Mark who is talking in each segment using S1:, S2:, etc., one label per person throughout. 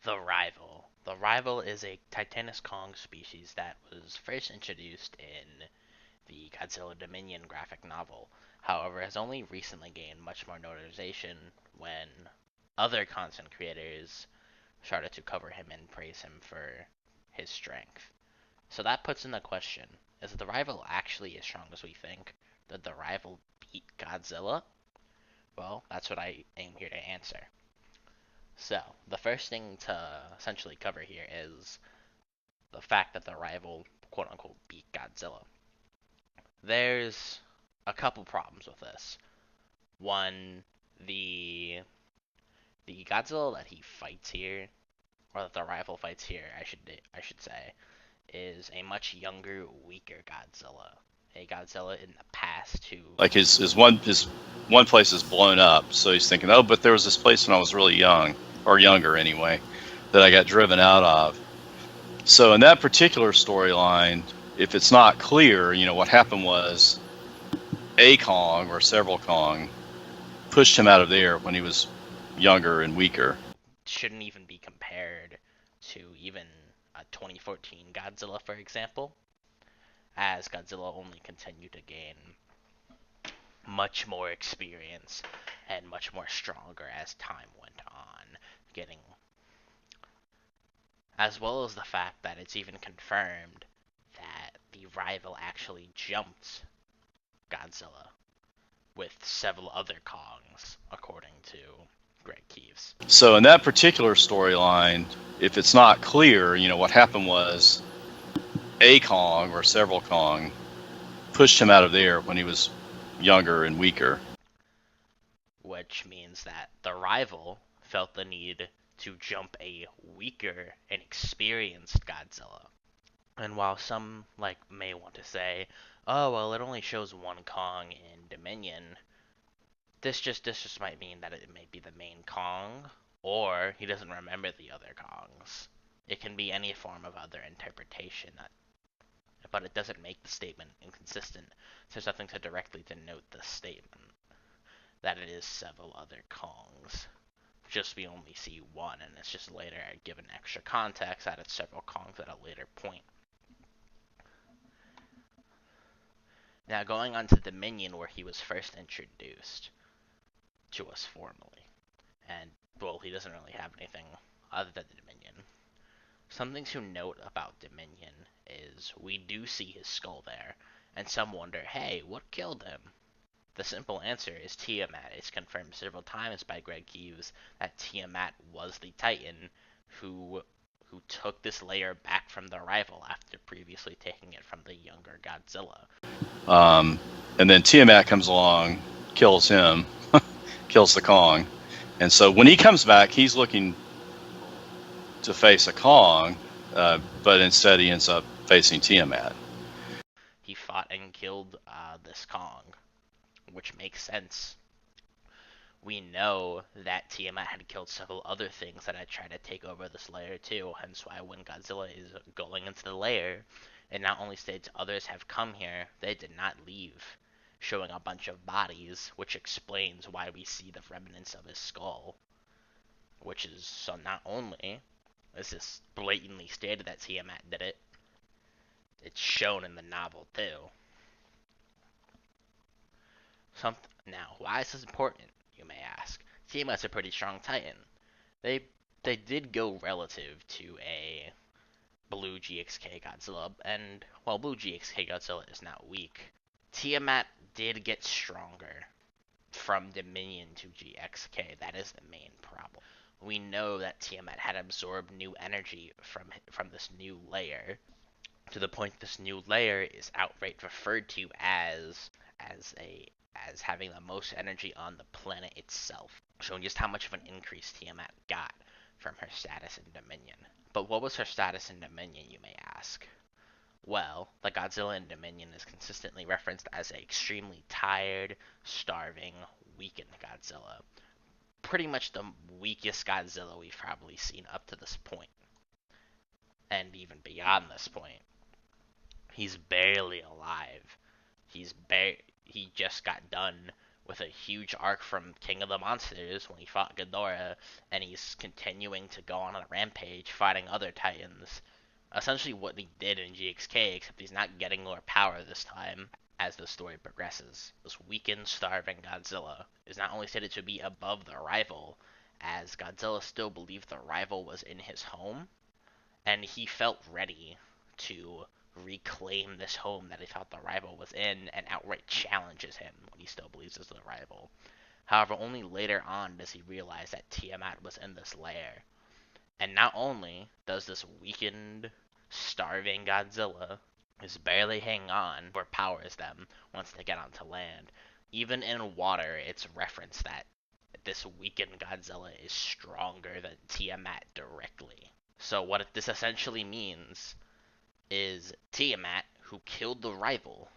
S1: The Rival. The Rival is a Titanus Kong species that was first introduced in the Godzilla Dominion graphic novel. However, has only recently gained much more notoriety when other content creators started to cover him and praise him for his strength. So that puts in the question, is the Rival actually as strong as we think? Did the Rival beat Godzilla? Well, that's what I aim here to answer. So, the first thing to essentially cover here is the fact that the Rival quote unquote beat Godzilla. There's a couple problems with this. One, the the Godzilla that he fights here, or that the Rival fights here, I should say, is a much younger, weaker Godzilla. A Godzilla in the past who
S2: Like his one place is blown up, so he's thinking, oh, but there was this place when I was really young, or younger anyway, that I got driven out of. So in that particular storyline, if it's not clear, what happened was a Kong or several Kong pushed him out of there when he was younger and weaker.
S1: shouldn't even be compared to even a 2014 Godzilla, for example, as Godzilla only continued to gain much more experience and much more stronger as time went on, getting as well as the fact that it's even confirmed that the Rival actually jumped Godzilla with several other Kongs, according to Greg Keeves.
S2: So in that particular storyline, if it's not clear, what happened was a Kong or several Kong pushed him out of there when he was younger and weaker.
S1: Which means that the Rival felt the need to jump a weaker and experienced Godzilla. And while some may want to say, "Oh, well, it only shows one Kong in Dominion," this just might mean that it may be the main Kong, or he doesn't remember the other Kongs. It can be any form of other interpretation, but it doesn't make the statement inconsistent. There's nothing to directly denote the statement that it is several other Kongs. Just we only see one, and it's just later given extra context that it's several Kongs at a later point. Now going on to Dominion, where he was first introduced to us formally, and well, he doesn't really have anything other than the Dominion. Something to note about Dominion is we do see his skull there, and some wonder, hey, what killed him? The simple answer is Tiamat. It's confirmed several times by Greg Keeves that Tiamat was the Titan who took this layer back from the Rival after previously taking it from the younger Godzilla.
S2: Um, and then Tiamat comes along, kills him, kills the Kong. And so when he comes back, he's looking to face a Kong, but instead he ends up facing Tiamat.
S1: He fought and killed this Kong, which makes sense. We know that Tiamat had killed several other things that had tried to take over this layer too, hence why when Godzilla is going into the layer, it not only states others have come here, they did not leave, showing a bunch of bodies, which explains why we see the remnants of his skull. Which is, so not only is this blatantly stated that Tiamat did it, it's shown in the novel too. Now, why is this important, you may ask? Tiamat's a pretty strong Titan. They they did go relative to a Blue GXK Godzilla, and while Blue GXK Godzilla is not weak, Tiamat did get stronger from Dominion to GXK. That is the main problem. We know that Tiamat had absorbed new energy from this new layer, to the point this new layer is outright referred to as having the most energy on the planet itself, showing just how much of an increase Tiamat got from her status in Dominion. But what was her status in Dominion, you may ask? Well, the Godzilla in Dominion is consistently referenced as an extremely tired, starving, weakened Godzilla. Pretty much the weakest Godzilla we've probably seen up to this point, and even beyond this point. He's barely alive. He just got done with a huge arc from King of the Monsters when he fought Ghidorah, and he's continuing to go on a rampage fighting other titans. Essentially what he did in GXK, except he's not getting more power this time as the story progresses. This weakened, starving Godzilla is not only stated to be above the rival, as Godzilla still believed the rival was in his home, and he felt ready to reclaim this home that he thought the rival was in and outright challenges him when he still believes is the rival. However, only later on does he realize that Tiamat was in this lair. And not only does this weakened, starving Godzilla is barely hanging on, overpowers them once they get onto land. Even in water, it's referenced that this weakened Godzilla is stronger than Tiamat directly. So what this essentially means is Tiamat, who killed the rival,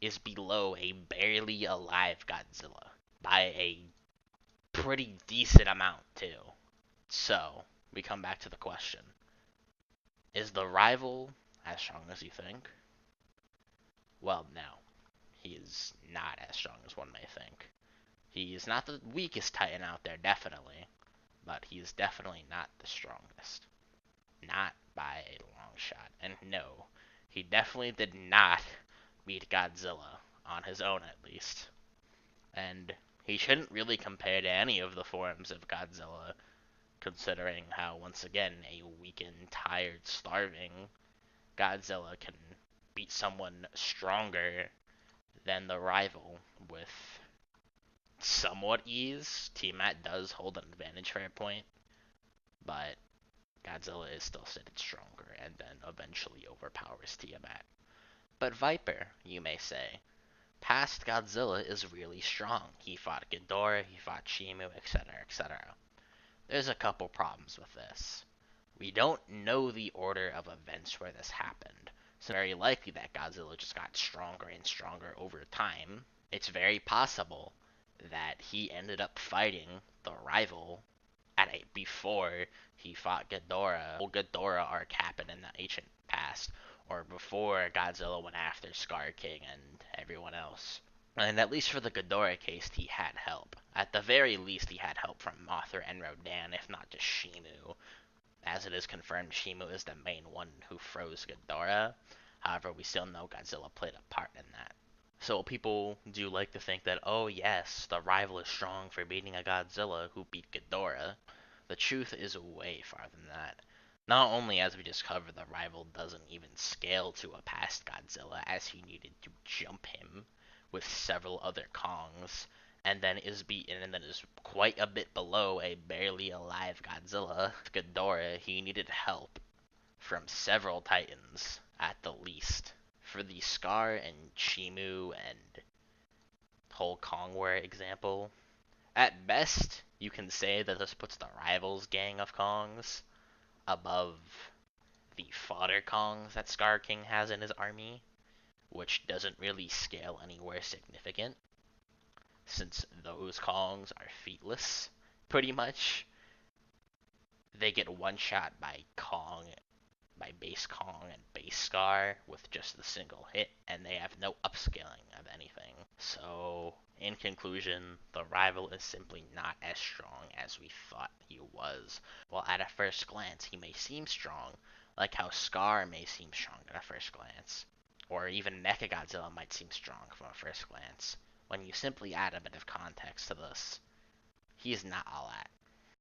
S1: is below a barely alive Godzilla by a pretty decent amount too. So, we come back to the question. Is the rival as strong as you think? Well, no. He is not as strong as one may think. He is not the weakest Titan out there, definitely, but he is definitely not the strongest. Not by a long shot. And no, he definitely did not beat Godzilla, on his own at least. And he shouldn't really compare to any of the forms of Godzilla, considering how, once again, a weakened, tired, starving Godzilla can beat someone stronger than the rival with somewhat ease. Tiamat does hold an advantage for a point, but Godzilla is still stated stronger and then eventually overpowers Tiamat. But Viper, you may say, past Godzilla is really strong. He fought Ghidorah, he fought Shimu, etc., etc. There's a couple problems with this. We don't know the order of events where this happened, so it's very likely that Godzilla just got stronger and stronger over time. It's very possible that he ended up fighting the rival before he fought Ghidorah. Ghidorah arc happened in the ancient past, or before Godzilla went after Scar King and everyone else. And at least for the Ghidorah case, he had help. At the very least, he had help from Mothra and Rodan, if not just Shimu. As it is confirmed, Shimu is the main one who froze Ghidorah. However, we still know Godzilla played a part in that. So people do like to think that, oh yes, the rival is strong for beating a Godzilla who beat Ghidorah. The truth is way farther than that. Not only, as we just covered, the rival doesn't even scale to a past Godzilla, as he needed to jump him with several other Kongs, and then is quite a bit below a barely alive Godzilla. With Ghidorah, he needed help from several Titans, at the least. For the Scar and Shimu and whole Kong War example, at best, you can say that this puts the Rivals gang of Kongs above the fodder Kongs that Scar King has in his army, which doesn't really scale anywhere significant, since those Kongs are featless, pretty much. They get one shot by base Kong and base Scar with just the single hit, and they have no upscaling of anything. So, in conclusion, the rival is simply not as strong as we thought he was. While at a first glance he may seem strong, like how Scar may seem strong at a first glance, or even Mechagodzilla might seem strong from a first glance. When you simply add a bit of context to this, he is not all that.